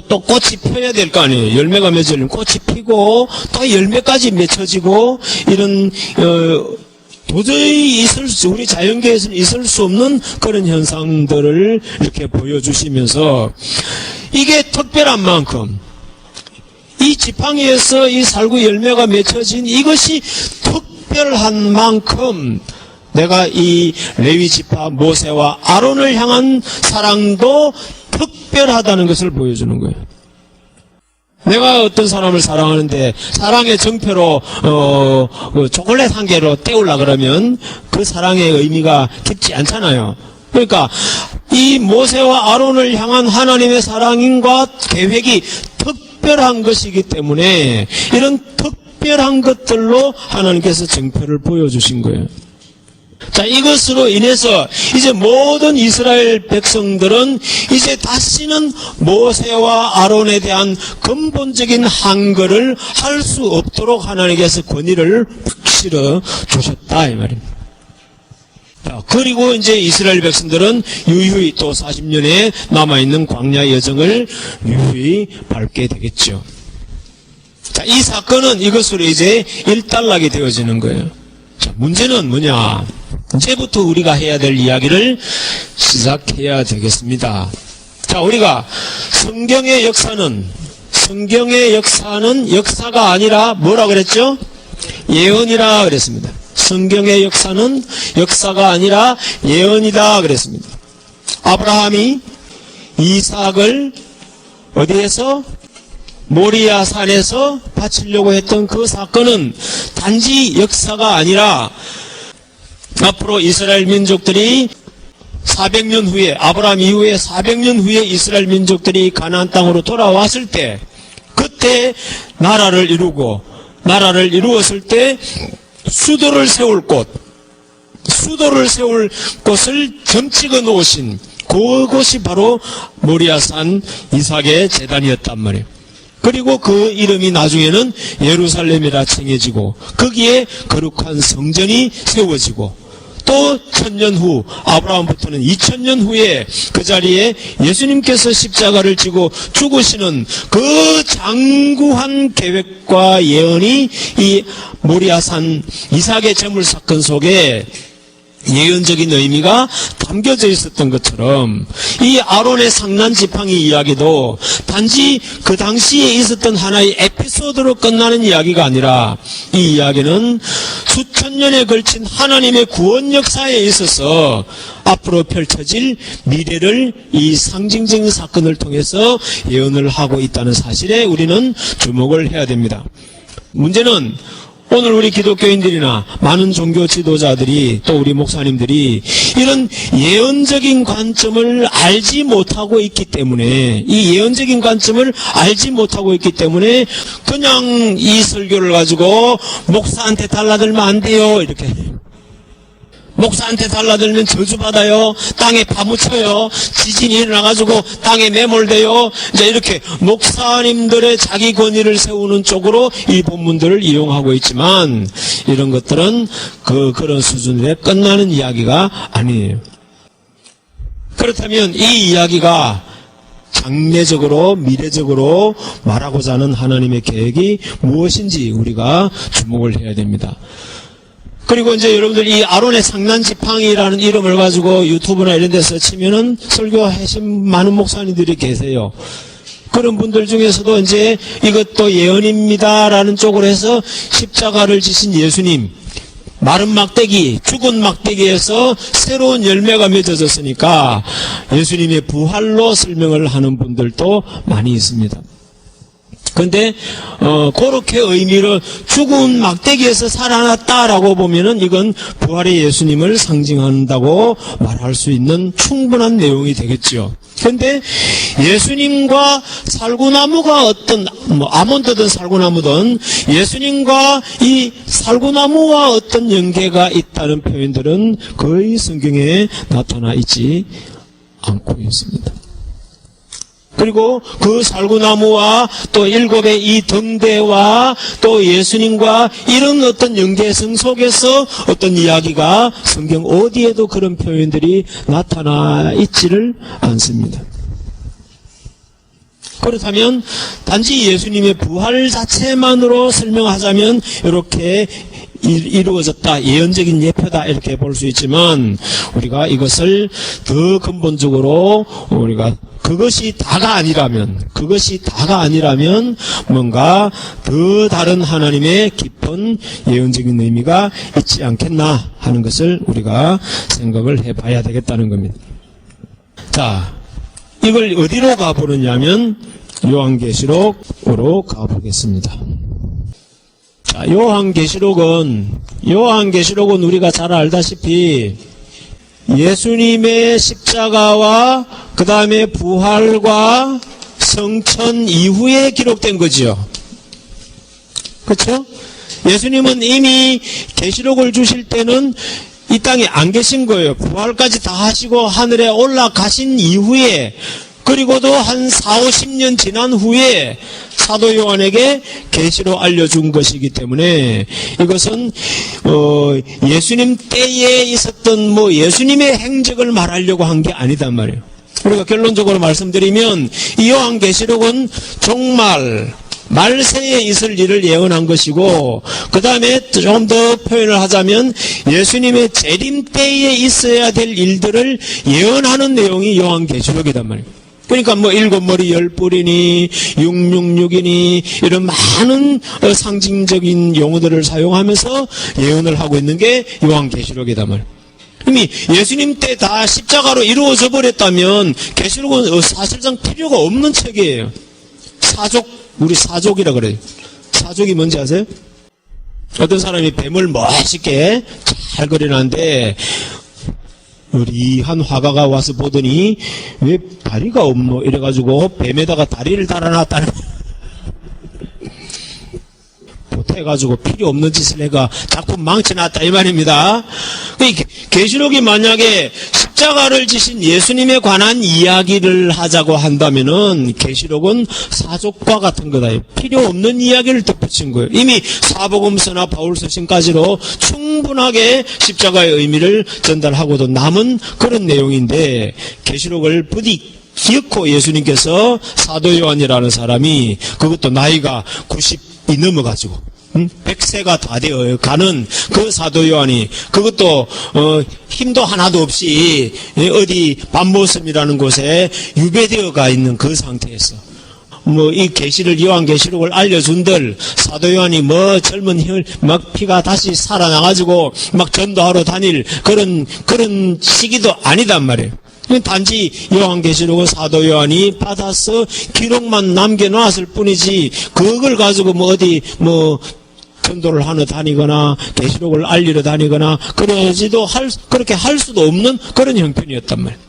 또 꽃이 펴야 될 거 아니에요. 열매가 맺으려면 꽃이 피고 또 열매까지 맺혀지고 이런 도저히 우리 자연계에서는 있을 수 없는 그런 현상들을 이렇게 보여주시면서 이게 특별한 만큼 이 지팡이에서 이 살구 열매가 맺혀진 이것이 특별한 만큼 내가 이 레위 지파 모세와 아론을 향한 사랑도 특별하다는 것을 보여주는 거예요. 내가 어떤 사람을 사랑하는데 사랑의 정표로 그 초콜릿 한 개로 때우려 그러면 그 사랑의 의미가 깊지 않잖아요. 그러니까 이 모세와 아론을 향한 하나님의 사랑과 계획이 특별한 것이기 때문에 이런 특별한 것들로 하나님께서 정표를 보여주신 거예요. 자, 이것으로 인해서 이제 모든 이스라엘 백성들은 이제 다시는 모세와 아론에 대한 근본적인 한거를 할 수 없도록 하나님께서 권위를 푹 실어 주셨다 이 말입니다. 자, 그리고 이제 이스라엘 백성들은 유유히 또 40년에 남아있는 광야 여정을 유유히 밟게 되겠죠. 자, 이 사건은 이것으로 이제 일단락이 되어지는 거예요. 자, 문제는 뭐냐? 이제부터 우리가 해야 될 이야기를 시작해야 되겠습니다. 자, 우리가 성경의 역사는 역사가 아니라 뭐라 그랬죠? 예언이라 그랬습니다. 성경의 역사는 역사가 아니라 예언이다 그랬습니다. 아브라함이 이삭을 어디에서? 모리아 산에서 바치려고 했던 그 사건은 단지 역사가 아니라 앞으로 이스라엘 민족들이 400년 후에, 아브라함 이후에 400년 후에 이스라엘 민족들이 가나안 땅으로 돌아왔을 때, 그때 나라를 이루었을 때 수도를 세울 곳을 점찍어 놓으신 그것이 바로 모리아산 이삭의 제단이었단 말이에요. 그리고 그 이름이 나중에는 예루살렘이라 칭해지고 거기에 거룩한 성전이 세워지고 또 1000년 후, 아브라함부터는 2000년 후에 그 자리에 예수님께서 십자가를 지고 죽으시는 그 장구한 계획과 예언이 이 모리아산 이삭의 제물 사건 속에 예언적인 의미가 담겨져 있었던 것처럼 이 아론의 상난 지팡이 이야기도 단지 그 당시에 있었던 하나의 에피소드로 끝나는 이야기가 아니라 이 이야기는 수천 년에 걸친 하나님의 구원 역사에 있어서 앞으로 펼쳐질 미래를 이 상징적인 사건을 통해서 예언을 하고 있다는 사실에 우리는 주목을 해야 됩니다. 문제는 오늘 우리 기독교인들이나 많은 종교 지도자들이 또 우리 목사님들이 이런 예언적인 관점을 알지 못하고 있기 때문에 그냥 이 설교를 가지고 목사한테 달라들면 안 돼요 이렇게 목사한테 달라들면 저주받아요. 땅에 파묻혀요. 지진이 일어나가지고 땅에 매몰돼요. 이제 이렇게 목사님들의 자기 권위를 세우는 쪽으로 이 본문들을 이용하고 있지만 이런 것들은 그런 수준에 끝나는 이야기가 아니에요. 그렇다면 이 이야기가 장래적으로 미래적으로 말하고자 하는 하나님의 계획이 무엇인지 우리가 주목을 해야 됩니다. 그리고 이제 여러분들 이 아론의 상난 지팡이라는 이름을 가지고 유튜브나 이런 데서 치면은 설교하신 많은 목사님들이 계세요. 그런 분들 중에서도 이제 이것도 예언입니다라는 쪽으로 해서 십자가를 지신 예수님, 마른 막대기, 죽은 막대기에서 새로운 열매가 맺어졌으니까 예수님의 부활로 설명을 하는 분들도 많이 있습니다. 근데 그렇게 의미를 죽은 막대기에서 살아났다라고 보면은 이건 부활의 예수님을 상징한다고 말할 수 있는 충분한 내용이 되겠죠. 근데 예수님과 살구나무가 아몬드든 살구나무든 예수님과 이 살구나무와 어떤 연계가 있다는 표현들은 거의 성경에 나타나 있지 않고 있습니다. 그리고 그 살구나무와 또 7의 이 등대와 또 예수님과 이런 어떤 연계성 속에서 어떤 이야기가 성경 어디에도 그런 표현들이 나타나 있지를 않습니다. 그렇다면 단지 예수님의 부활 자체만으로 설명하자면 이렇게 이루어졌다, 예언적인 예표다 이렇게 볼 수 있지만 우리가 이것을 더 근본적으로 우리가 그것이 다가 아니라면 뭔가 더 다른 하나님의 깊은 예언적인 의미가 있지 않겠나 하는 것을 우리가 생각을 해봐야 되겠다는 겁니다. 자, 이걸 어디로 가보느냐면 요한계시록으로 가보겠습니다. 자, 요한계시록은 우리가 잘 알다시피 예수님의 십자가와 그 다음에 부활과 성천 이후에 기록된 거지요. 그렇죠? 예수님은 이미 계시록을 주실 때는 이 땅에 안 계신 거예요. 부활까지 다 하시고 하늘에 올라가신 이후에, 그리고도 한 40-50년 지난 후에 사도 요한에게 계시로 알려준 것이기 때문에 이것은 예수님 때에 있었던 예수님의 행적을 말하려고 한 게 아니단 말이에요. 우리가 결론적으로 말씀드리면 이 요한계시록은 종말 말세에 있을 일을 예언한 것이고, 그 다음에 좀 더 표현을 하자면 예수님의 재림 때에 있어야 될 일들을 예언하는 내용이 요한계시록이단 말이에요. 그러니까 일곱 머리 열 뿔이니 666이니 이런 많은 상징적인 용어들을 사용하면서 예언을 하고 있는 게 요한계시록이단 말이에요. 이미 예수님 때 다 십자가로 이루어져 버렸다면 계시록은 사실상 필요가 없는 책이에요. 우리 사족이라 그래요. 사족이 뭔지 아세요? 어떤 사람이 뱀을 멋있게 잘 그려놨는데 우리 한 화가가 와서 보더니 왜 다리가 없노? 이래가지고 뱀에다가 다리를 달아놨다는 보태가지고 필요 없는 짓을 해가 작품 망쳐놨다 이 말입니다. 계시록이 만약에 십자가를 지신 예수님에 관한 이야기를 하자고 한다면은 계시록은 사족과 같은 거다. 필요 없는 이야기를 덧붙인 거예요. 이미 사복음서나 바울서신까지로 충분하게 십자가의 의미를 전달하고도 남은 그런 내용인데, 계시록을 부디 기어코 예수님께서 사도 요한이라는 사람이, 그것도 나이가 90이 넘어가지고 100세가 다 되어 가는 그 사도 요한이, 그것도 힘도 하나도 없이 어디 밤모섬이라는 곳에 유배되어 가 있는 그 상태에서 이 요한계시록을 알려준들 사도 요한이 젊은 힘을 피가 다시 살아나가지고 전도하러 다닐 그런 시기도 아니단 말이에요. 단지 요한계시록은 사도 요한이 받아서 기록만 남겨놨을 뿐이지, 그걸 가지고 어디 전도를 하러 다니거나 계시록을 알리러 다니거나 그렇게 할 수도 없는 그런 형편이었단 말이에요.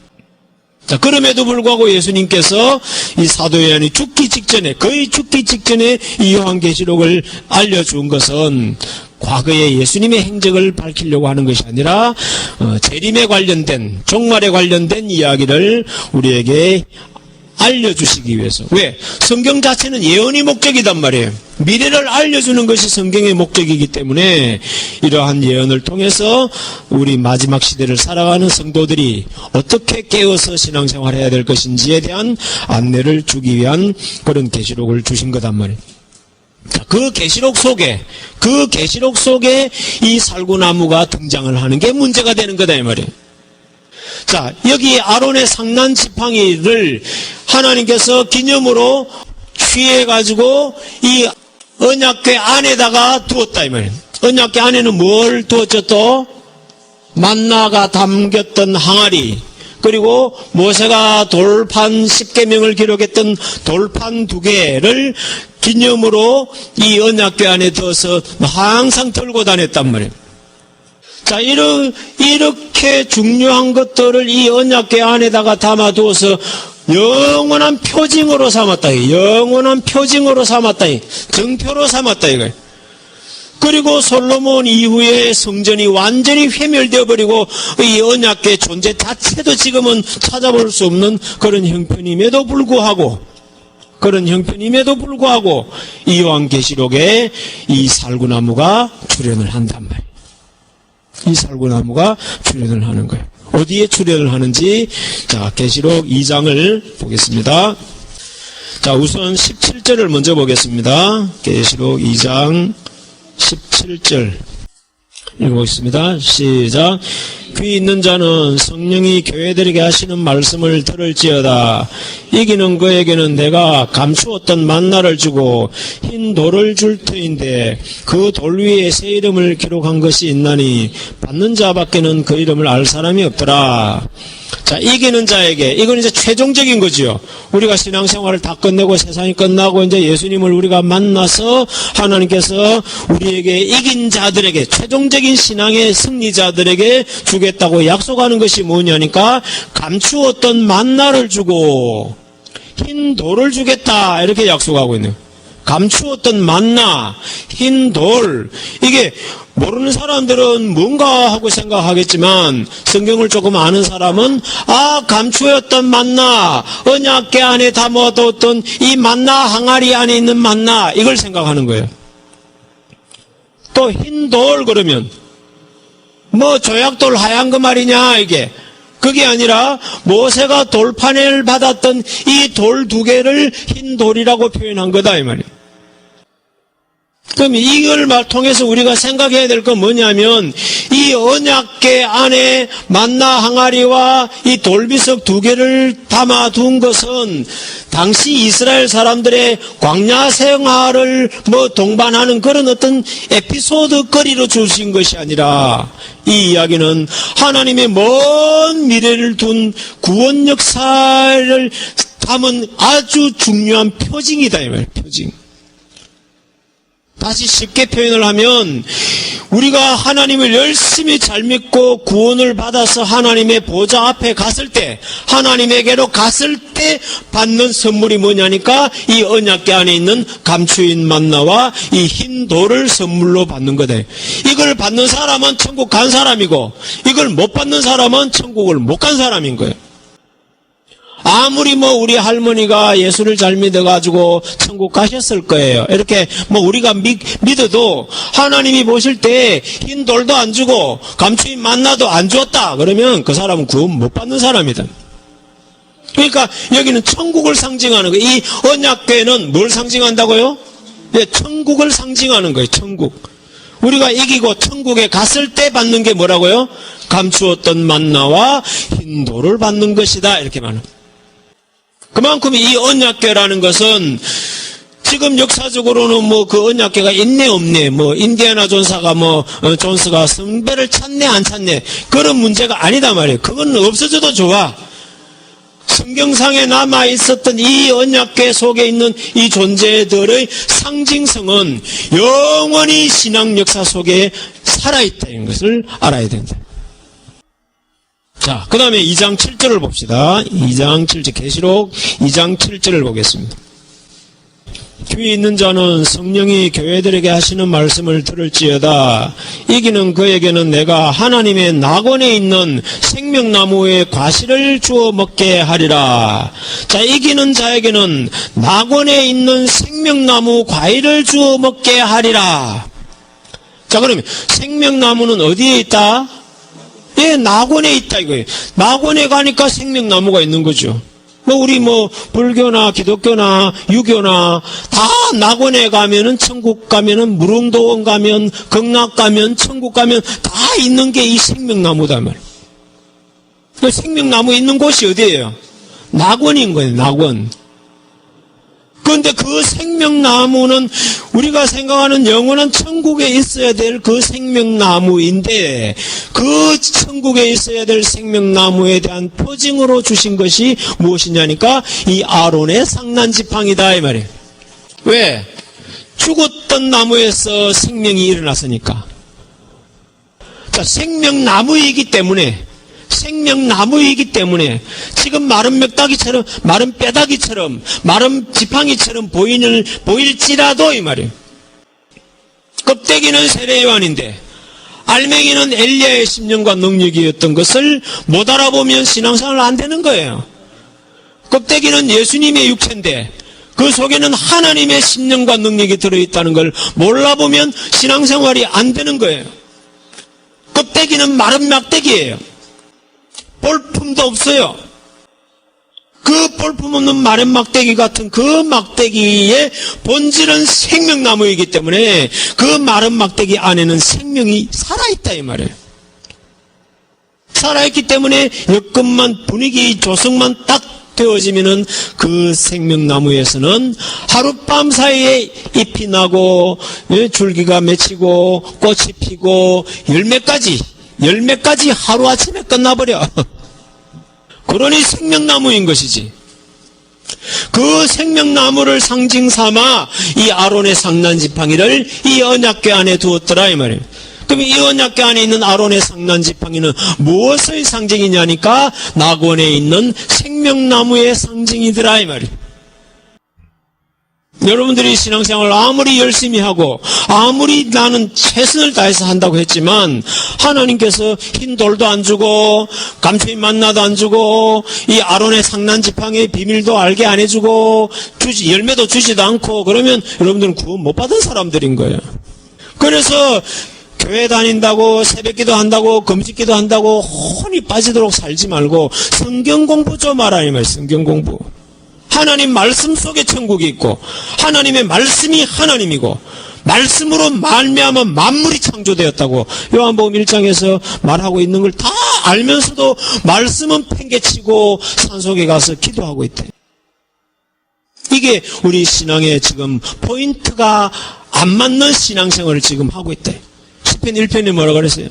자, 그럼에도 불구하고 예수님께서 이 사도 요한이 거의 죽기 직전에 이 요한계시록을 알려준 것은 과거에 예수님의 행적을 밝히려고 하는 것이 아니라 재림에 관련된, 종말에 관련된 이야기를 우리에게 알려주시기 위해서. 왜? 성경 자체는 예언이 목적이단 말이에요. 미래를 알려주는 것이 성경의 목적이기 때문에 이러한 예언을 통해서 우리 마지막 시대를 살아가는 성도들이 어떻게 깨어서 신앙생활을 해야 될 것인지에 대한 안내를 주기 위한 그런 계시록을 주신 거단 말이에요. 자, 그 계시록 속에 이 살구나무가 등장을 하는 게 문제가 되는 거다 이 말이에요. 자, 여기 아론의 상난 지팡이를 하나님께서 기념으로 취해가지고 이 언약궤 안에다가 두었다 이 말이에요. 언약궤 안에는 뭘 두었죠? 또 만나가 담겼던 항아리, 그리고 모세가 돌판 10계명을 기록했던 돌판 2개를 기념으로 이 언약궤 안에 넣어서 항상 들고 다녔단 말이에요. 자, 이렇게 중요한 것들을 이 언약궤 안에다가 담아두어서 영원한 표징으로 삼았다. 정표로 삼았다 이거예요. 그리고 솔로몬 이후에 성전이 완전히 회멸되어 버리고 이 언약궤 존재 자체도 지금은 찾아볼 수 없는 그런 형편임에도 불구하고 이 요한계시록에 이 살구나무가 출현을 한단 말이에요. 이 살구나무가 출현을 하는 거예요. 어디에 출현을 하는지, 자, 계시록 2장을 보겠습니다. 자, 우선 17절을 먼저 보겠습니다. 계시록 2장 17절 읽어보겠습니다. 시작. 귀 있는 자는 성령이 교회들에게 하시는 말씀을 들을지어다. 이기는 그에게는 내가 감추었던 만나를 주고 흰 돌을 줄 터인데 그 돌 위에 새 이름을 기록한 것이 있나니 받는 자밖에는 그 이름을 알 사람이 없더라. 자, 이기는 자에게, 이건 이제 최종적인 거지요. 우리가 신앙생활을 다 끝내고 세상이 끝나고 이제 예수님을 우리가 만나서 하나님께서 우리에게 이긴 자들에게, 최종적인 신앙의 승리자들에게 주겠다고 약속하는 것이 뭐냐니까 감추었던 만나를 주고 흰 돌을 주겠다 이렇게 약속하고 있네요. 감추었던 만나, 흰 돌, 이게 모르는 사람들은 뭔가 하고 생각하겠지만 성경을 조금 아는 사람은 감추었던 만나, 언약궤 안에 담아뒀던 이 만나 항아리 안에 있는 만나, 이걸 생각하는 거예요. 또 흰 돌 그러면 뭐 조약돌 하얀 거 말이냐 이게. 그게 아니라 모세가 돌판을 받았던 이 돌 두 개를 흰 돌이라고 표현한 거다 이 말이에요. 그럼 이걸 통해서 우리가 생각해야 될 건 뭐냐면 이 언약궤 안에 만나 항아리와 이 돌비석 두 개를 담아둔 것은 당시 이스라엘 사람들의 광야 생활을 동반하는 그런 어떤 에피소드거리로 주신 것이 아니라 이 이야기는 하나님의 먼 미래를 둔 구원 역사를 담은 아주 중요한 표징이다 이 말이에요. 표징. 다시 쉽게 표현을 하면 우리가 하나님을 열심히 잘 믿고 구원을 받아서 하나님의 보좌 앞에 갔을 때, 하나님에게로 갔을 때 받는 선물이 뭐냐니까 이 언약궤 안에 있는 감추인 만나와 이 흰 돌을 선물로 받는 거다. 이걸 받는 사람은 천국 간 사람이고 이걸 못 받는 사람은 천국을 못 간 사람인 거예요. 아무리 우리 할머니가 예수를 잘 믿어가지고 천국 가셨을 거예요. 이렇게 우리가 믿어도 하나님이 보실 때 흰 돌도 안 주고 감추인 만나도 안 줬다 그러면 그 사람은 구원 못 받는 사람이다. 그러니까 여기는 천국을 상징하는 거예요. 이 언약궤는 뭘 상징한다고요? 네, 천국을 상징하는 거예요. 천국. 우리가 이기고 천국에 갔을 때 받는 게 뭐라고요? 감추었던 만나와 흰 돌을 받는 것이다 이렇게 말합니다. 그만큼 이 언약궤라는 것은 지금 역사적으로는 그 언약궤가 있네 없네 인디아나 존스가 성배를 찾네 안 찾네 그런 문제가 아니다 말이에요. 그건 없어져도 좋아. 성경상에 남아 있었던 이 언약궤 속에 있는 이 존재들의 상징성은 영원히 신앙 역사 속에 살아있다는 것을 알아야 된다. 자, 그 다음에 2장 7절을 봅시다. 2장 7절, 계시록 2장 7절을 보겠습니다. 귀 있는 자는 성령이 교회들에게 하시는 말씀을 들을지어다. 이기는 그에게는 내가 하나님의 낙원에 있는 생명나무의 과실을 주어 먹게 하리라. 자, 이기는 자에게는 낙원에 있는 생명나무 과일을 주어 먹게 하리라. 자, 그러면 생명나무는 어디에 있다? 예, 낙원에 있다 이거예요. 낙원에 가니까 생명나무가 있는 거죠. 우리 불교나 기독교나 유교나 다 낙원에 가면은 천국 가면은 무릉도원 가면 극락 가면 천국 가면 다 있는 게 이 생명나무다 말이에요. 생명나무 있는 곳이 어디예요? 낙원인 거예요. 낙원. 그런데 그 생명나무는 우리가 생각하는 영원한 천국에 있어야 될 그 생명나무인데 그 천국에 있어야 될 생명나무에 대한 표징으로 주신 것이 무엇이냐니까 이 아론의 상난지팡이다 이 말이에요. 왜? 죽었던 나무에서 생명이 일어났으니까. 자, 생명나무이기 때문에 지금 마른 멱다기처럼 마른 뼈다귀처럼 마른 지팡이처럼 보일지라도 이 말이에요. 껍데기는 세례 요한인데 알맹이는 엘리야의 심령과 능력이었던 것을 못 알아보면 신앙생활 안 되는 거예요. 껍데기는 예수님의 육체인데 그 속에는 하나님의 심령과 능력이 들어있다는 걸 몰라보면 신앙생활이 안 되는 거예요. 껍데기는 마른 막대기예요. 볼품도 없어요. 그 볼품 없는 마른 막대기 같은 그 막대기의 본질은 생명나무이기 때문에 그 마른 막대기 안에는 생명이 살아있다 이 말이에요. 살아있기 때문에 여건만, 분위기 조성만 딱 되어지면은 그 생명나무에서는 하룻밤 사이에 잎이 나고, 줄기가 맺히고, 꽃이 피고, 열매까지 하루아침에 끝나버려. 그러니 생명나무인 것이지. 그 생명나무를 상징 삼아 이 아론의 상난지팡이를 이 언약궤 안에 두었더라 이 말이에요. 그럼 이 언약궤 안에 있는 아론의 상난지팡이는 무엇의 상징이냐니까 낙원에 있는 생명나무의 상징이더라 이 말이에요. 여러분들이 신앙생활을 아무리 열심히 하고 아무리 나는 최선을 다해서 한다고 했지만 하나님께서 흰 돌도 안 주고 감추인 만나도 안 주고 이 아론의 상난지팡이의 비밀도 알게 안 해주고 열매도 주지도 않고 그러면 여러분들은 구원 못 받은 사람들인 거예요. 그래서 교회 다닌다고 새벽기도 한다고 금식기도 한다고 혼이 빠지도록 살지 말고 성경 공부 좀 하라 이 말이에요. 성경 공부. 하나님 말씀 속에 천국이 있고 하나님의 말씀이 하나님이고 말씀으로 말미암아 만물이 창조되었다고 요한복음 1장에서 말하고 있는 걸 다 알면서도 말씀은 팽개치고 산속에 가서 기도하고 있대. 이게 우리 신앙의 지금 포인트가 안 맞는 신앙생활을 지금 하고 있대. 시편 1편에 뭐라고 그랬어요?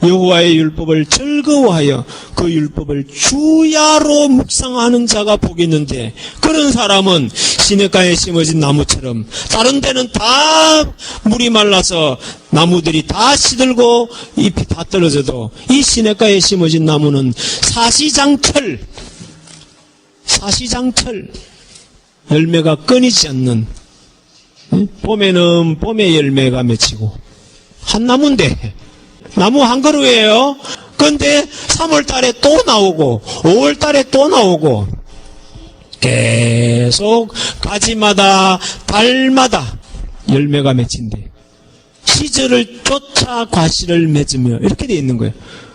여호와의 율법을 즐거워하여 그 율법을 주야로 묵상하는 자가 복이 있는데 그런 사람은 시냇가에 심어진 나무처럼 다른 데는 다 물이 말라서 나무들이 다 시들고 잎이 다 떨어져도 이 시냇가에 심어진 나무는 사시장철 열매가 끊이지 않는, 봄에는 봄에 열매가 맺히고 한 나무인데 나무 한 그루예요. 그런데 3월 달에 또 나오고 5월 달에 또 나오고 계속 가지마다 달마다 열매가 맺힌대. 시절을 쫓아 과실을 맺으며 이렇게 되어 있는 거예요.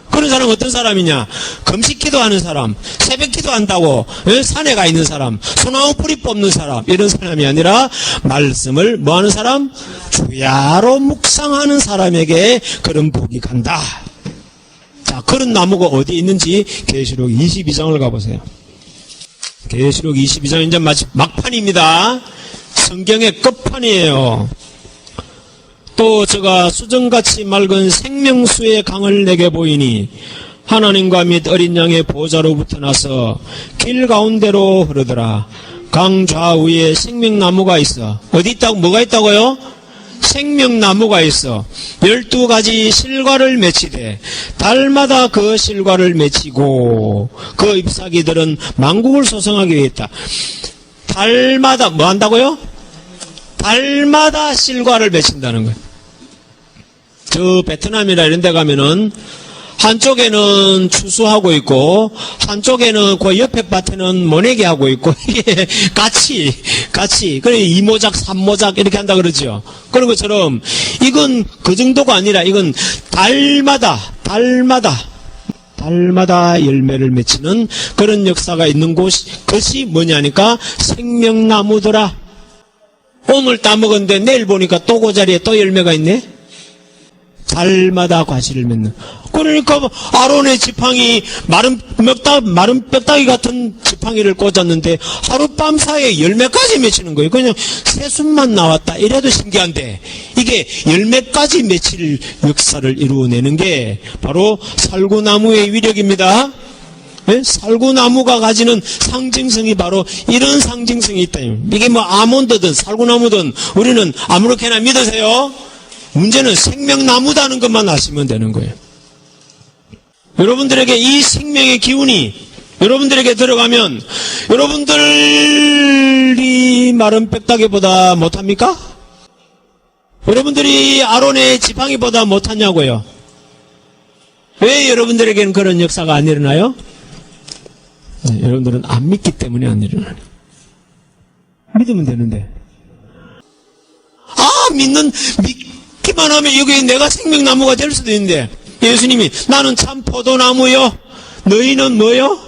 그런 사람은 어떤 사람이냐? 금식기도 하는 사람, 새벽기도 한다고 산에 가 있는 사람, 소나무 뿌리 뽑는 사람, 이런 사람이 아니라 말씀을 뭐 하는 사람? 주야로 묵상하는 사람에게 그런 복이 간다. 자, 그런 나무가 어디 있는지 계시록 22장을 가보세요. 계시록 22장 이제 막판입니다. 성경의 끝판이에요. 또 저가 수정같이 맑은 생명수의 강을 내게 보이니 하나님과 및 어린 양의 보좌로부터 나서 길 가운데로 흐르더라. 강 좌우에 생명나무가 있어. 어디 있다고? 뭐가 있다고요? 생명나무가 있어. 12가지 실과를 맺히되 달마다 그 실과를 맺히고 그 잎사귀들은 만국을 소성하기 위해 있다. 달마다 뭐 한다고요? 달마다 실과를 맺힌다는 거예요. 저 베트남이나 이런 데 가면은 한쪽에는 추수하고 있고 한쪽에는 그 옆에 밭에는 모내기 하고 있고 이게 같이 그래 2모작 3모작 이렇게 한다 그러죠. 그런 것처럼 이건 그 정도가 아니라 이건 달마다 열매를 맺히는 그런 역사가 있는 것이 뭐냐니까 생명나무더라. 오늘 따먹었는데 내일 보니까 또 그 자리에 또 열매가 있네. 달마다 과실을 맺는. 그러니까 아론의 지팡이 마른 뼈다귀 같은 지팡이를 꽂았는데 하룻밤 사이에 열매까지 맺히는 거예요. 그냥 새순만 나왔다 이래도 신기한데 이게 열매까지 맺힐 역사를 이루어내는 게 바로 살구나무의 위력입니다. 네? 살구나무가 가지는 상징성이 바로 이런 상징성이 있다. 이게 뭐 아몬드든 살구나무든 우리는 아무렇게나 믿으세요. 문제는 생명나무다는 것만 아시면 되는 거예요. 여러분들에게 이 생명의 기운이 여러분들에게 들어가면 여러분들이 마른 뼈다귀보다 못합니까? 여러분들이 아론의 지팡이보다 못하냐고요. 왜 여러분들에게는 그런 역사가 안 일어나요? 네, 여러분들은 안 믿기 때문에 안 일어나요. 믿으면 되는데. 믿기만 하면 여기 내가 생명나무가 될 수도 있는데 예수님이 나는 참 포도나무요 너희는 뭐요?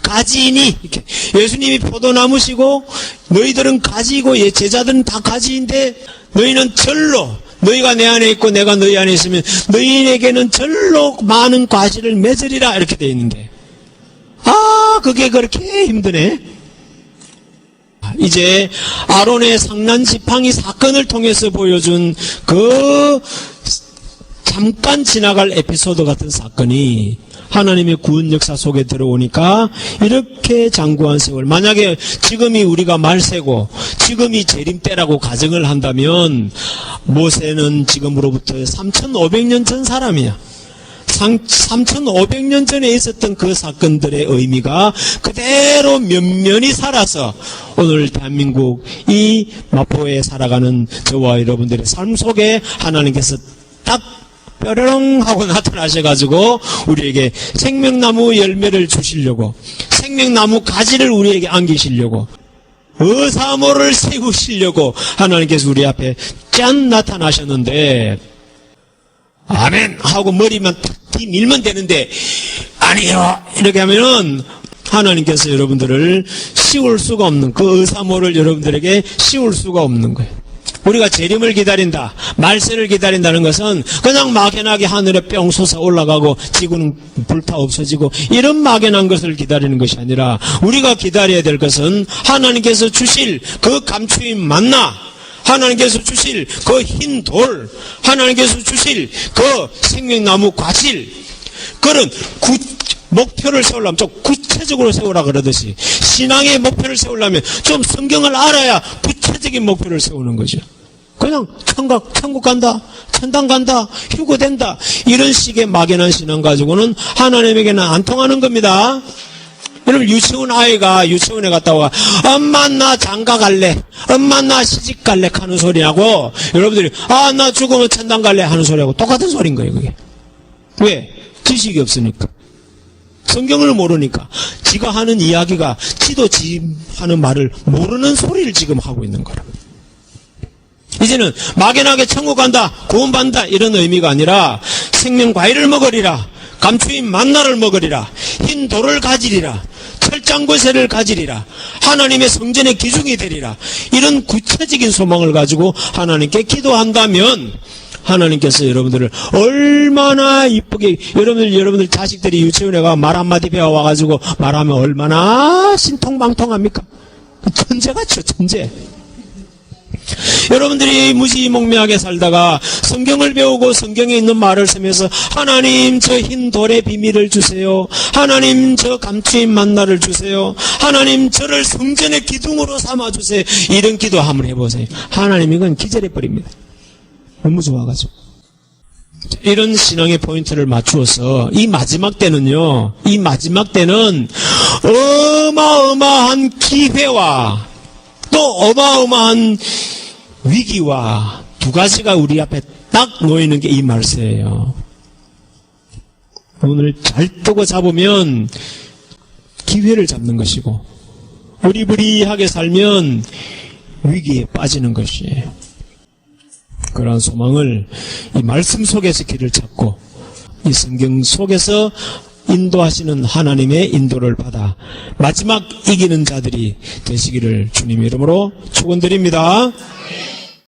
가지이니. 이렇게. 예수님이 포도나무시고 너희들은 가지이고 제자들은 다 가지인데 너희는 절로 너희가 내 안에 있고 내가 너희 안에 있으면 너희에게는 절로 많은 과실을 맺으리라 이렇게 되어 있는데, 그게 그렇게 힘드네. 이제 아론의 상난 지팡이 사건을 통해서 보여준 그 잠깐 지나갈 에피소드 같은 사건이 하나님의 구원 역사 속에 들어오니까 이렇게 장구한 세월, 만약에 지금이 우리가 말세고 지금이 재림 때라고 가정을 한다면 모세는 지금으로부터 3,500년 전 사람이야. 3,500년 전에 있었던 그 사건들의 의미가 그대로 면면히 살아서 오늘 대한민국 이 마포에 살아가는 저와 여러분들의 삶 속에 하나님께서 딱 뾰로롱 하고 나타나셔가지고 우리에게 생명나무 열매를 주시려고, 생명나무 가지를 우리에게 안기시려고, 의사모를 세우시려고 하나님께서 우리 앞에 짠 나타나셨는데, 아멘 하고 머리만 탁 밀면 되는데, 아니요 이렇게 하면은 하나님께서 여러분들을 씌울 수가 없는, 그 의사모를 여러분들에게 씌울 수가 없는 거예요. 우리가 재림을 기다린다, 말세를 기다린다는 것은 그냥 막연하게 하늘에 뿅 솟아 올라가고 지구는 불타 없어지고 이런 막연한 것을 기다리는 것이 아니라, 우리가 기다려야 될 것은 하나님께서 주실 그 감추인 만나, 하나님께서 주실 그 흰 돌, 하나님께서 주실 그 생명나무 과실, 그런 목표를 세우려면 좀 구체적으로 세우라 그러듯이, 신앙의 목표를 세우려면 좀 성경을 알아야 구체적인 목표를 세우는 거죠. 그냥 천국 간다, 천당 간다, 휴거 된다, 이런 식의 막연한 신앙 가지고는 하나님에게는 안 통하는 겁니다. 여러분, 유치원 아이가 유치원에 갔다 와 엄마 나 장가 갈래, 엄마 나 시집 갈래 하는 소리하고, 여러분들이 나 죽으면 천당 갈래 하는 소리하고 똑같은 소리인 거예요. 그게 왜? 지식이 없으니까, 성경을 모르니까, 지가 하는 이야기가 지도 지 하는 말을 모르는 소리를 지금 하고 있는 거라. 이제는 막연하게 천국 간다, 구원받는다 이런 의미가 아니라, 생명 과일을 먹으리라, 감추인 만나를 먹으리라, 흰 돌을 가지리라, 철장고새를 가지리라, 하나님의 성전의 기둥이 되리라, 이런 구체적인 소망을 가지고 하나님께 기도한다면 하나님께서 여러분들을 얼마나 이쁘게, 여러분들 자식들이 유치원에 가 말 한마디 배워와가지고 말하면 얼마나 신통방통합니까? 천재같죠, 천재. 여러분들이 무지몽매하게 살다가 성경을 배우고 성경에 있는 말을 쓰면서 하나님 저 흰 돌의 비밀을 주세요, 하나님 저 감추인 만나를 주세요, 하나님 저를 성전의 기둥으로 삼아주세요, 이런 기도 한번 해보세요. 하나님 이건 기절해버립니다. 너무 좋아가지고. 이런 신앙의 포인트를 맞추어서 이 마지막 때는요, 이 마지막 때는 어마어마한 기회와 또 어마어마한 위기와 두 가지가 우리 앞에 딱 놓이는 게 이 말세예요. 오늘 잘 뜨고 잡으면 기회를 잡는 것이고, 우리부리하게 살면 위기에 빠지는 것이에요. 그러한 소망을 이 말씀 속에서 길을 찾고 이 성경 속에서 인도하시는 하나님의 인도를 받아 마지막 이기는 자들이 되시기를 주님의 이름으로 축원드립니다.